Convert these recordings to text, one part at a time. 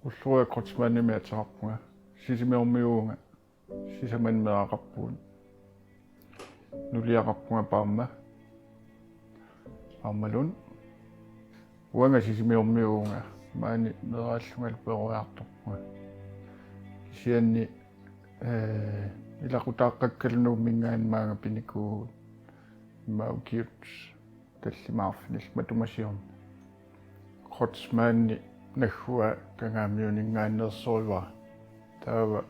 Ussuja kotsmanni med tappua. Sisimme on miunga. Sisämen me arappuun. Nuli arappunga pamma. Ammalun. Uanga sisimme on miunga. Maani meräallungal peruartorpua. Sianni ilaqutaqqakkalunu mingaan maanga pinikuu. Maukiuts. Tallimaarfinil matumasiorn. Kotsmanni nahua kangaamiuningaannersoiva. Taava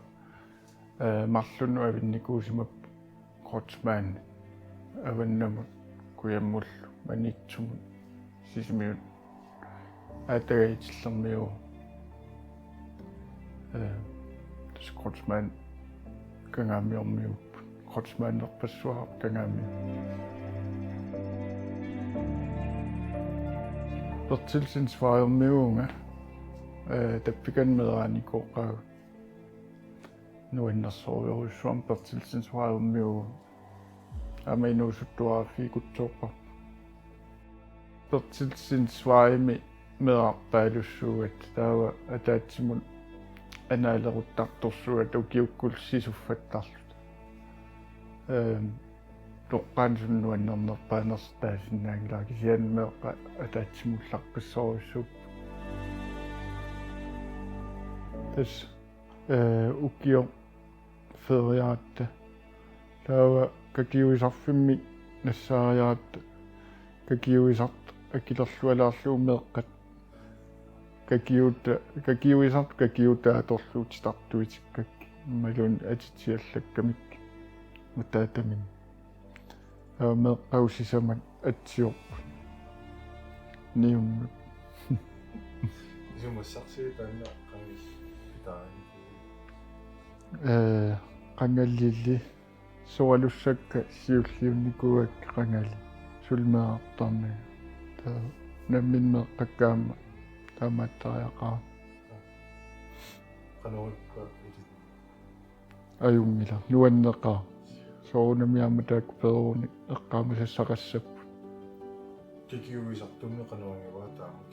marlunnu avinnikuusimap kotsmanni avannamut kuyamullu manitsumut sisimiut atagaitsillermiu tas kotsman kangaamiormiup kotsmannerpassuar kangaami pertilsinsvaajormiuunga tappikan mederaanikoqqagu nuinnersooriorissuam pertilsinsvaajormiugu amainuusuttuarfiikutsoorpa pertilsinsvaajimi medarpaalussuugat taava ataatsimut anaaleruttartorsuugat ukiukkul sisuffattarlut toqqaansunnuannernerpaanerstaasinnaanglaaki sianmeeqqa ataatsimullarpissoorissuup tas ukio feriaatta taava kakiuisarfimmi nassaariaatta kakiuisart akilerlualaarluu meeqqat kakiuisart kakiutaatorluutitartuitikkak malun atitiallakkamik mataatamin meeqqausisamat atsiorp niummu isumassarsiitaanna qangis pitaani qangallilli soalussakka siulliunnikuak qangali sulmeartarnaga taa namminmeeqqakkaamma taamaattariaqaa qanuukka ajungila nuanneqaa soorunamiaama taakku peruuni eqqaamasassaqassappu kikiuisartunne qanuangivaa taamut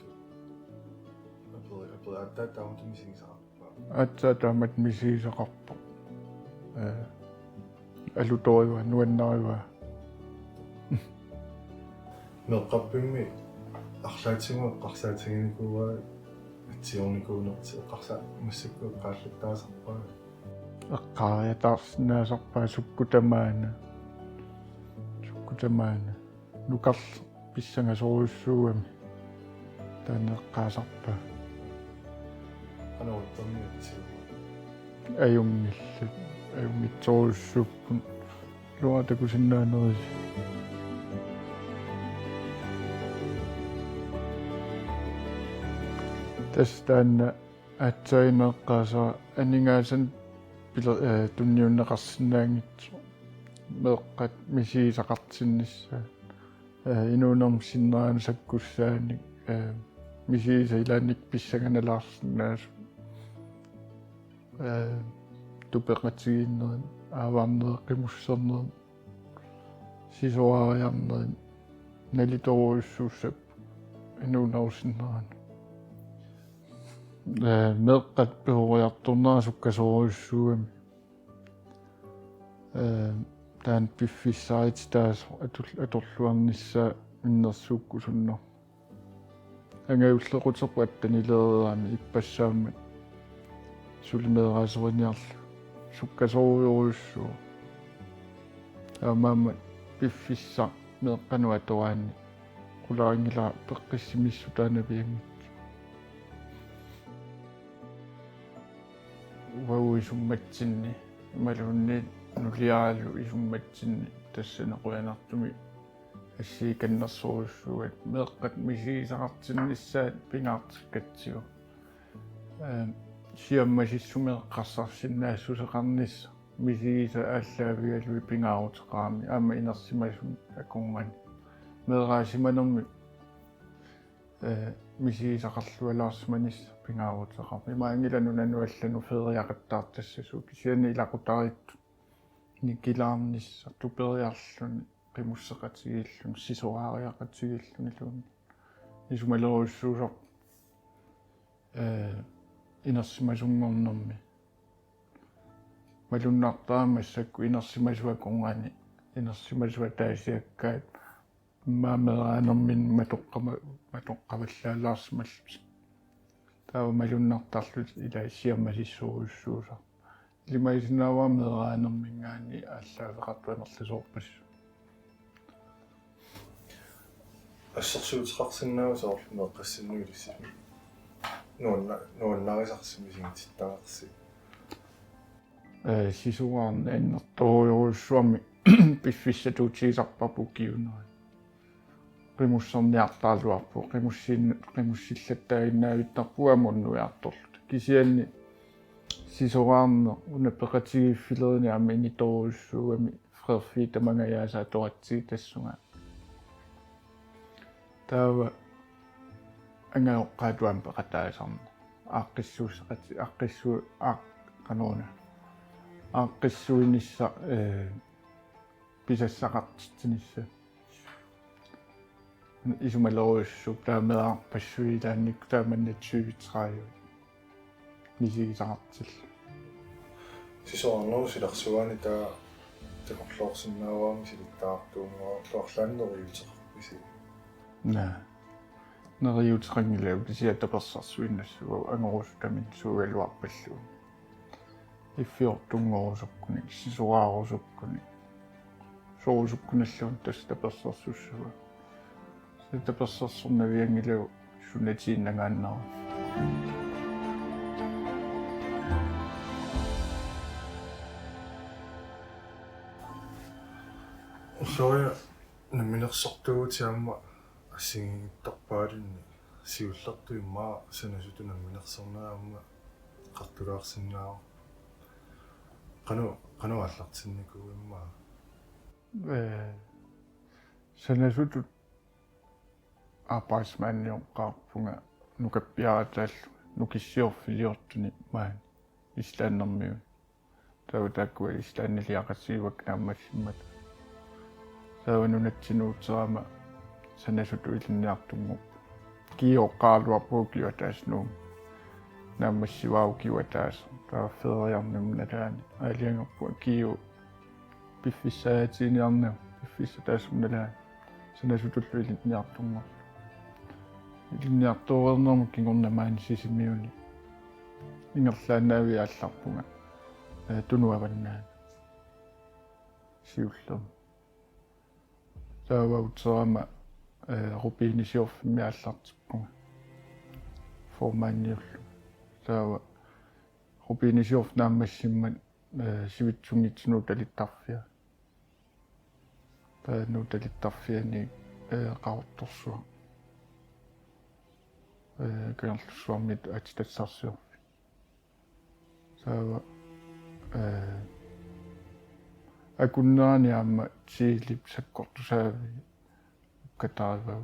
aperi taamut misingsaqarpa atsa taamat misiisaqarpa alutoriwa nuannariwa meeqqappimmi арлаатсигуа қарсаатигиникуа атсиорникуунерти қарса массакку қааллаттаасарпаа эққариатаарсинаасарпаа суккутамаана нукарл писсангасоруйуссуугами таанеққаасарпаа анауттарниатси аюнгитсоруйуссууппун луатакусиннаанерис тастанна атсаинеққааса анингаасан tunniunneqarsinnaangitsu meeqqat misiisaqartinnissaan inuunerm sinneraan sakkussaani misiisa ilaanik pissanganalaarsinnaasu tupeqatigiinnerin aavaarneeqqimussernerin sisoariarnerin nalitoruissuussap inuunerussinneraan meeqqat peoriartornerasukkasoruissuugami taan piffissaarit taas atorluarnissaa innersuukkusunner angauullequterpattanileeriaami ippassaammat sulimeeraaseriниarlu sukkasoruiurussuu aamaammat piffissa meeqqanu atoraanni qularingila peqqissimissuutaanapiangi вауисумматсинни малунни нулиаалу исумматсинни тассанеқуянартуми ассииканнерсоруссугат меэққат мисиисақартиннissaат пингаартиккатсигу сиаммасиссумеэққарсарсиннаассусеқарнисса мисииса ааллаавигалуи пингаарутеқарами аама инерсимасун акунгмани меэраасиманерми мисиисақарлуалаарсиманисса пингаарутеқар имаангилану нануаллану фериақаттаартассасуу кисиани илақутарит никилаарнисса тупериарлуни qimusseqatigillun sisuaariaqatigillun isumaleriussuusor inersimasunngernermi malunnaartaamassakku inersimasuakunngani inersimasua taasiakkaat maameraanермин matoqqavallaalaarsimallut taava malunnartarlut ila siammasissuuruussuusa limaisinaawaameraanермингаани ааллаавеқартуанерлисоорпассу ассерсуутеқарсинаавасоорлу меққассиннуилиссими нуаннарисарсимисигититтаагерси сисуаарна аннерторуйоруссуами пиффиссатуутигисарпарпу киунери qimуссерниартаалуарпу qимуссиллаттаагиннаавиттарпуамуннуиарторлут кисианни сисуаарна уна пеқатигиффилерни ами иниторуссууами фрерфи тамангаяасаа торатсиг тассунга таава ангаоққаатуам пеқатаасарна ааққиссуусеқати ааққиссу ааққануна ааққиссуинисса писассақартитсинисса исумалеруссу таамеаарпассуи таанник тааманнатсуивитрааю мисигисаартил сисуарнерусиларсуани таа такорлоорсинааваами силиттаартуунгорлоорлааннериутеқарписи на нериутеқангилау кисиатаперсарсуиннассуа ангорусутамин суuгалуарпаллуу иффиортунгорусуккуни сисуаарусуккуни соорусуккуналлуун тастаперсарсуссуа ситаперсарсорнавиангилау сунатииннагааннаа соя наминерсортуутиамма ассигиттарпаалунни сиуллертуиммаа санасуту наминерсернаамма qартулаарсинаава qanu аллартинникуиммаа санасуту arbejdsmandioqqaarpunga nukappiarataallu nukissиорфилиортуни маани ислааннэрмиу таутаккуа ислааннилиақассиивак нааммассиммат сааванунатсинуутерама санасуту илинниартунгу киоққаалуарпуу киотааснуу нааммассивау киотаас тааффериарнамналаани аалиангерпу кио пиффиссаатиниарнау пиффиссатаасумналаани санасутуллу илинниартунгу илинниарторернэрму кигорнамаани сисимиуни ингерлаанаави аалларпунга тунуаваннаа сиуллерм тааваутерама рупиинисиорфимми ааллартиппунга формаанниуллу таава рупиинисиорф нааммассиммат сивитсунгитсинуу талиттарфиа таануу талиттарфиани qaortorsuа керлуссуармит атитассарсиорфи таава акуннаани аама сиилип саккортусаави катааваа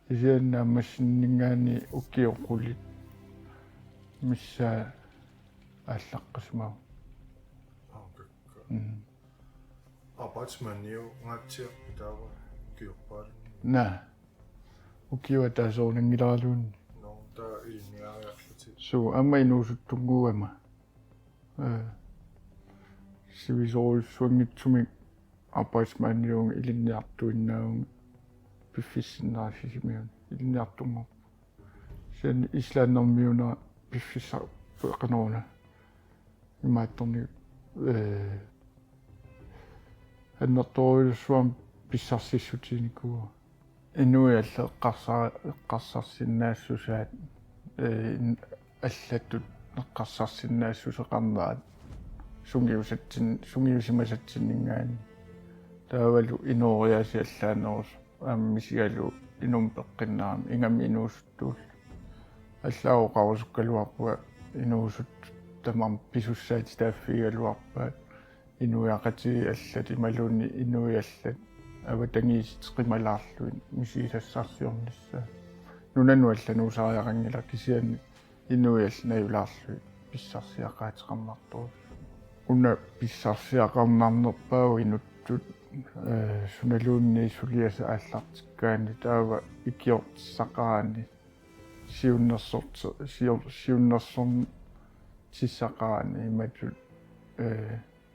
исианнаамассиннингаани уккиоққулит миссаа ааллаққасмаа arbejdsmandniu ngatsia taava kioppaali на уккиуа таасоорнангиларалуунни no taa iliniariarluti су амма инуусуттунгуама сивисоруссуангитсуми arbejdsmandniунг илинниартуиннаавун пиффиссиннаасисимиун илинниартунгор сен ислааннэрмиуна пиффисса пеқанорна имаатторни аннерторуйуссуам писсарсиссутиникуа инуиалле эққарсарсиннаассусаат аллаттут эққарсарсиннаассусеқарнаат сунгиусимасатсиннингаани таавалу инориаси аллаанерус ааммисигалу инум пеққиннаами ингами инуусуттуул аллаоқарусуккалуарпуа инуусут тамам писуссаати тааффигалуарпаат инуяқати аллати малуунни инуиаллат аватангииситеқималаарлуин мисигисассарсиорнisса нунануаллануусариақангила кисиани инуиаллнаивлаарлуи писсарсиақаатеқарнартуус уна писсарсиақарнарнерпаау инуттут sunaluunni suliasa аллартиккаани таава икиортсақаани siunnersorn tissaqaani imatut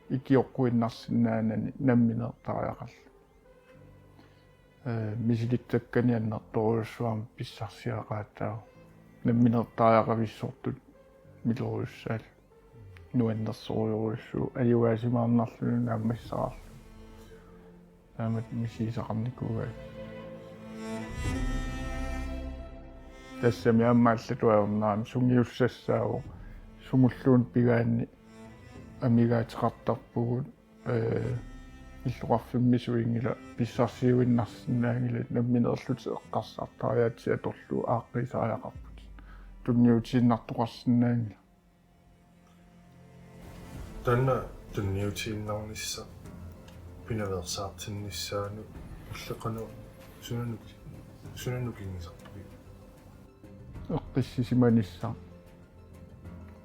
ikiorquinnarsinaanani nammineertariaqarlu misilittakkani annertoruussuarma pissarsiaqaattaagu nammineertariaqavissortut milorussaal nuannersoruurussuu aliuaasimaarnarluni naammassararlu taamat misiisaqarnikuugai тассами аммааллатуаернаами сунгиуссассааву сумуллуун пигаанни амигаатеқартарпугут иллуқарфиммисуингила писсарсиуиннарсинаангила намминерлути эққарсаартариаати аторлу ааққисааяқарпут тунниутииннартоқарсинаангила танна тунниутииннарнисса пинаверсаартиннissaanu уллеқану сунанукингисартуи эққиссисиманисса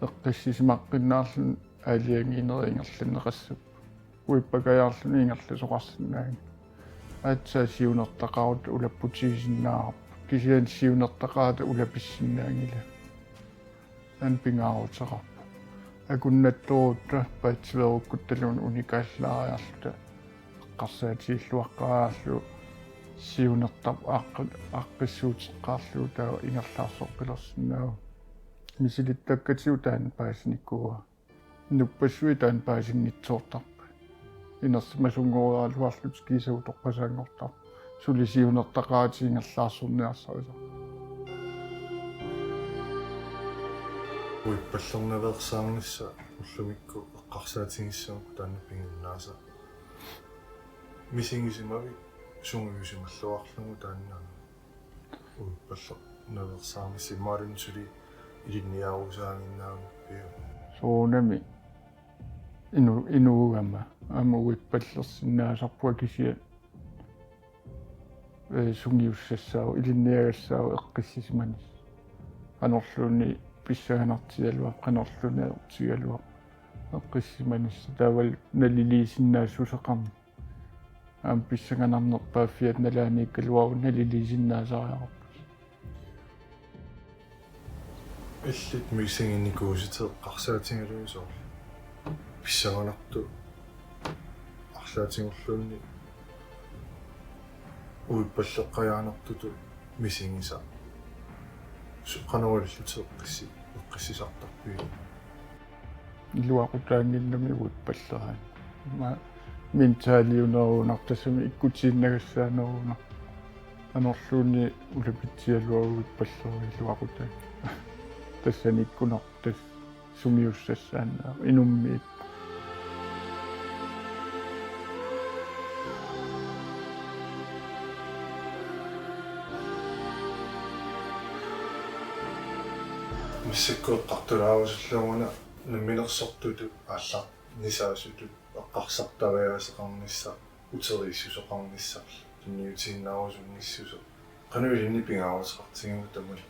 эққиссисимаққиннаарлун аалиангинерингерланеқассуп уиппакаяарлун ингерлу соқарсинааги аатсаа сиунертақарут улаппутигисиннаарап кисиан сиунертақаата улаписсиннаангила ан пингаарутеқарпу акуннаттуутта паатсиверуккутталун уникааллаариарлута эққарсаатииллуаққараарлу сиунертап ааққиссуутеққаарлуу таа ингерлаарсоққилерсинаагу мисилиттаккатиу таан паасниккуа нуппассуи таан паасингитсоортарпа инерсимасунгориалуарлут кисау торпасаангортар сулисиунертақаатиингерлаарсорниарсариса уиппаллернаверсаарнisса уллумикку эққарсаатингиссаму таанна пингиннааса мисингисимави сунгиусималлуарлугу тааннаа уиппаллернаверсаарнисси маалунсули илинниарусаангиннааву пиу соонами инуугама уиппаллерсиннаасарпуа кисия сунгиуссассаау илинниагассаау эққиссисиманис канорлууни писсаганартиалуа канорлунеэртигалуа эққиссиманис таавал налилисиннаассусеқарма аам писсаганарнерпааффиат налааниккалуару налилисиннаасариарпу иллит мисингинникууситеэ қарсаатингалуисоо писсаганарту арлаатингорлуунни уиппаллеққаяанертуту мисингиса суққанеруллутеэ эққиссисартарпуи илуақутаангиннами уиппаллераа ма ментаалиунеруунартассами иккутииннагассаанеруунар анерлууни улапитсиалуару уиппаллераа илуақутаа тассаниккунар тас сумиуссассаанаа инуммиит миссаккуэққартулаарусуллугуна намминерсортуту ааллаа нисаасуту эққарсартавиасеқарнisса утерииссусоқарнissaarл тунниутииннаарусунгиссусо кануилинни пингаарусеқартигаму тамал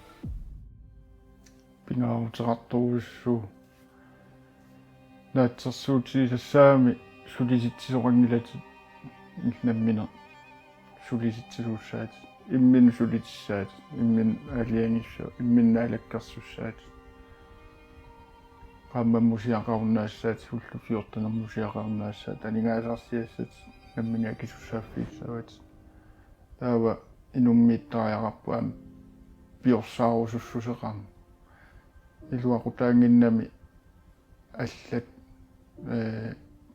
пингаарутеқартуруссуу наатсерсуутисассаами сулиситсисоқангилати намминер сулиситсисууссаати иммин сулитиссаати иммин алиангиссу имминнаалаккарсуссаати qammamusiaqarunnaassaati hullufiortanermusiaqarunnaassaat aningaasarsiassat nammingaakisussaaffииссават таава инуммииттариақарпуам пиорсааруссусеқарна илуақутаангиннами аллат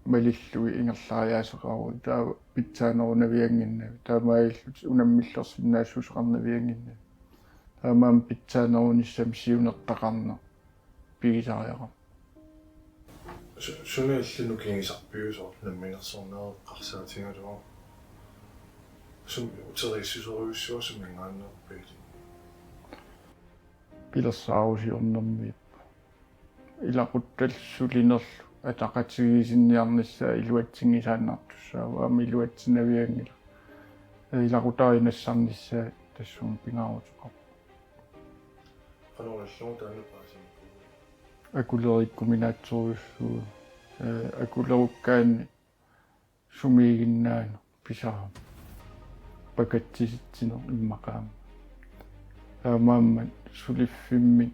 малиллуи ингерлаариаасеқару таава питсаанерунавиангиннави таамаиллут унаммиллерсиннаассусеқарнавиангиннави таамаам питсаанеруниссам сиунертақарна пигисариақар сунаиллуну кингисарпиусоор намминерсорнерэ қарсаатингалуа сум утериссусеруйуссуа сумингааннерпили пилерсаарусиорнэрмип илақутталсулинерлу атақатигисинниарнissaа илуатсингисааннартуссаава аама илуатсинавиангила илақутаринассарнissaа тассуун пингаарутеқар канораллуу таанапаасин акулериккуминаатсоруссуу акулеруккаанни sumiginnaanu pisaram pakatsisitsiner immaqaam taamaamman suliffimmi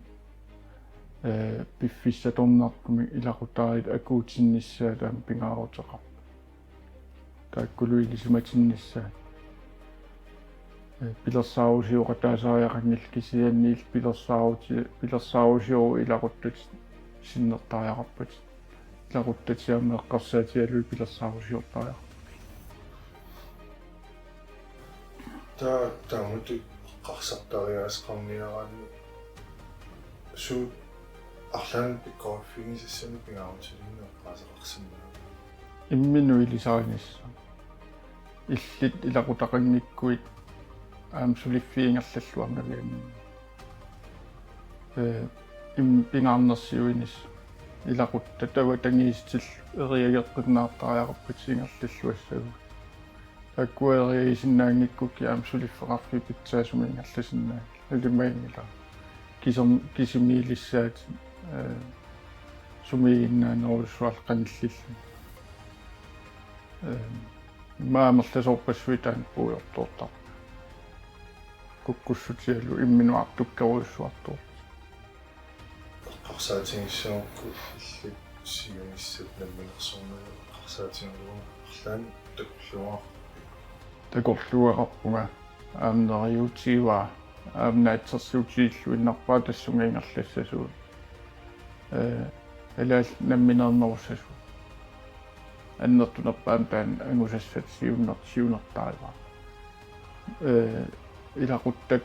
piffissatornarpumi ilaqutaarit akuutinnissaa taam pingaaruteqar taakkuluilisumatinnissaa pilersaarusiuqa taasaariaqanngil kisianniil pilersaarusiu ilaquttat sinnertaariaqarpat ilaquttatisiamme eqqarsaatialui pilersaarusiortaariaq taamutu qarsartariaasqarniaraanni suut арлаан пиккорфигисассами пингаарутилиннеэ qaasaqarsimmaa иммину илисаарнисса иллит илақутақангиккуит сулиффиингерллуарнавиамми пингаарнерсиуинис илақутта тава тангиистил эриагеққиннаартариақарпат сингерллуассагу аккуэриисиннаангиккуки сулиффеқарфи питсаасуми ингерласиннаа алимаингила кисимиилиссаат сумииннаанерусуал қаниллилли маамерласорпассуитаан пуйортуортар куккуссутиалу имминуартуккеруйуссуартур qarsaatingissuarku illi siunissat namminersornaa qarsaatingerluun арлаан такорлуеқарпунга аамнериутиуа аамнаатсерсуутииллуиннарпаа тассунгингерлассасуу элаал намминернерусасу аннертунерпаам таан ангусассат сиуннертаава илақуттак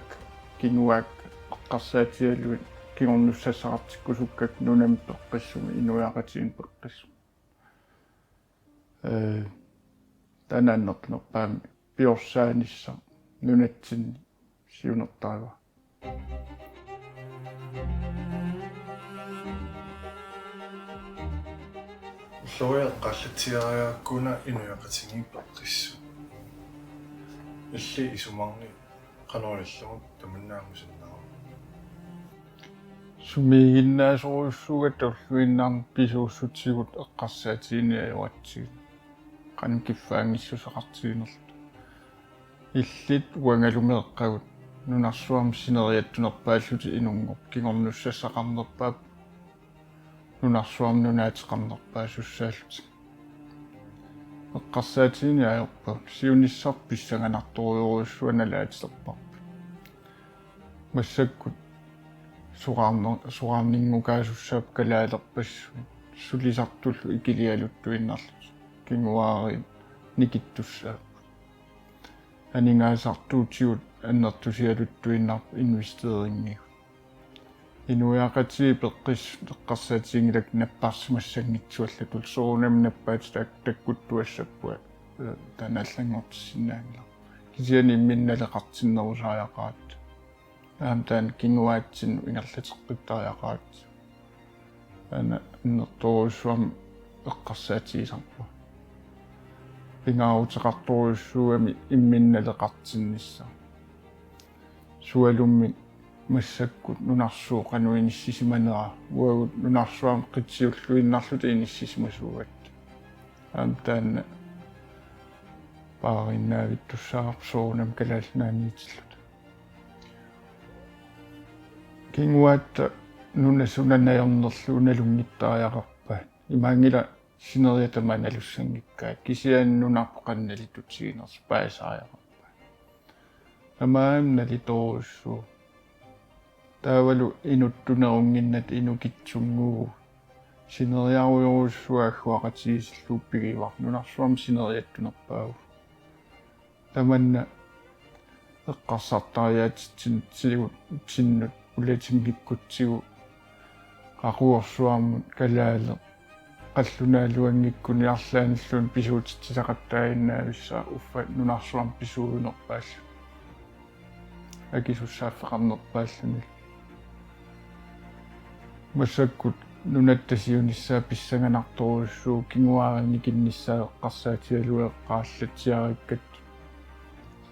кинуак эққарсаатиалуит кигорнуссассақартиккусуккак нунам пеққиссуми инуяақатиин пеққиссу танааннертунерпаам пиорсаанисса нунатсинни сиунертаава лоя қаллатиариааккуна инуяқатингин пеққиссу илли исумарни qanoriallugut tamannaangusannaa сумигиннаасоруссуга торлуиннаар писууссутсигут эққарсаатииниаюатсиг qanкиффаангиссусеқартиинерлу иллит уангалумеэққагут нунарсуам синериаттунерпааллути инунгоп кигорнуссассақарнерпаап нунарсуам нунаатеқарнерпаа суссааллути эққарсаатииниаерпа сиуниссар писсаганарторуйоруссуаналаатилерпарпа массаккут сураарнингукаасуссаап калаалерпассу сулисартуллу икилиалуттуиннарлут кингуаари никиттуссаап анингаасартуутигут аннертусиалуттуиннар инвестеринги инуяақатии пеққис эққарсаатиингилак наппарсимассангитсуаллатул соонам наппаат таккуттуассаппуа таналлангортиссинаангла кисиани имминналеқартиннерусааяқаат таан кингуаатсин ингерлатеққиттариақаат ана нерторуссуам эққарсаатиисарпа пингаарутеқарторуссууами имминналеқартиннисса суалумми массаккут нунарсуу қануиниссисиманера уагут нунарсуам қитсиуллуиннарлут иниссисимасуугат таанна паариннаавиттуссаарсуунам калаалнааниитиллут кингуаатта нунасунанаернерлу уналунгиттариақарпаат имаангила синериатамаа налуссангиккаат кисиааннунарпо қанналитутсигинерс паасааяқарпаат амаам налиторуссуу таавалу инуттунерунгиннат инукитсунгуу синериаруйоруссуаагуақатигисиллууппигивар нунарсуам синериаттунерпаагу таманна эққарсартариаатитсин сигут синнут улатингиккутсигу қақуорсуармут калаале қаллунаалуангиккуни арлааниллуун писуутитсисақаттаагиннаависсаа уффа нунарсуарм писууюнерпааллу акисуссааффеқарнерпааллуни массаккут нунаттасиунissaа писсаганарторуссуу кингуааринни кинниссаа эққарсаатиалуеққааллатсиариккат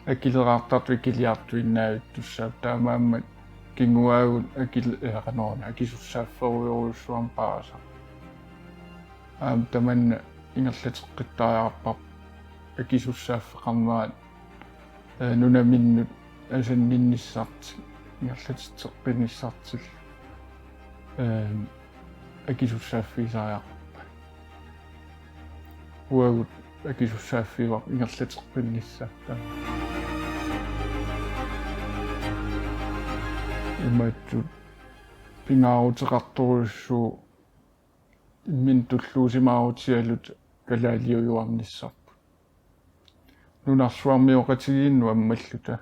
акилераартарту килиартуиннаавиттуссаа таамааммат кингуаагут акилеқанорна акисуссаафферуйоруссуам пааса таманна ингерлатеққиттариарпар акисуссааффеқармаат нунаминнут асаннинниссаарти ингерлатитсеққиниссартил акисуссааффисаариарпа уагут акисуссааффива ингерлатеққинниссаатта имаатсут пингаарутеқарторуссуу иммин туллуусимаарутиалут калаалиуюарниссарпу нунарсуармиоқатигиинну аммаллута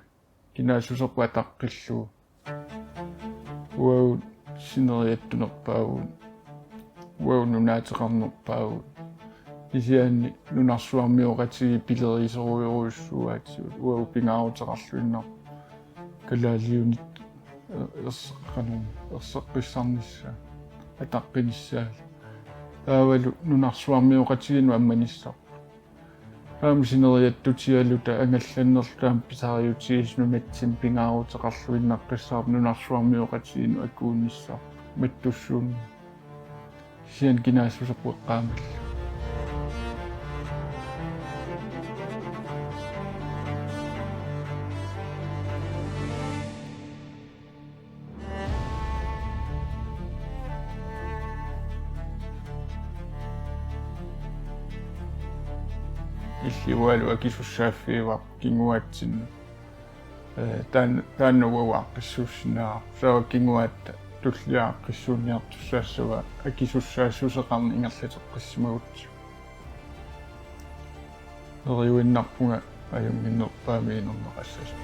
кинаасусерпа таққиллуу уау синериаттунерпаагун уау нунаатеқарнерпаагун исиаанни нунарсуармиоқатиги пилерисеруйоруссуаатсуут уау пингаарутеқарлуиннар калаалиунит ерсеққиссарнisса атаққиниссаа таавалу нунарсуармиоқатигину амманиссар аамсинериаттутиалута ангалланнерлаам писариутигис нунатсин пингаарутеқарлуиннаққиссаар нунарсуармиоқатигину акуунниссар маттуссуун сиан кинаассусеққаамал иллиуалу акисуссааффиуар кингуатсин тааннугуааққиссууссинаа саа кингуатта туллиааққиссуунниартуссаассуа акисуссаассусеқарни ингерлатеққиссимагутсу эриуиннарпунга аюнгиннерпаамиинернеқассасу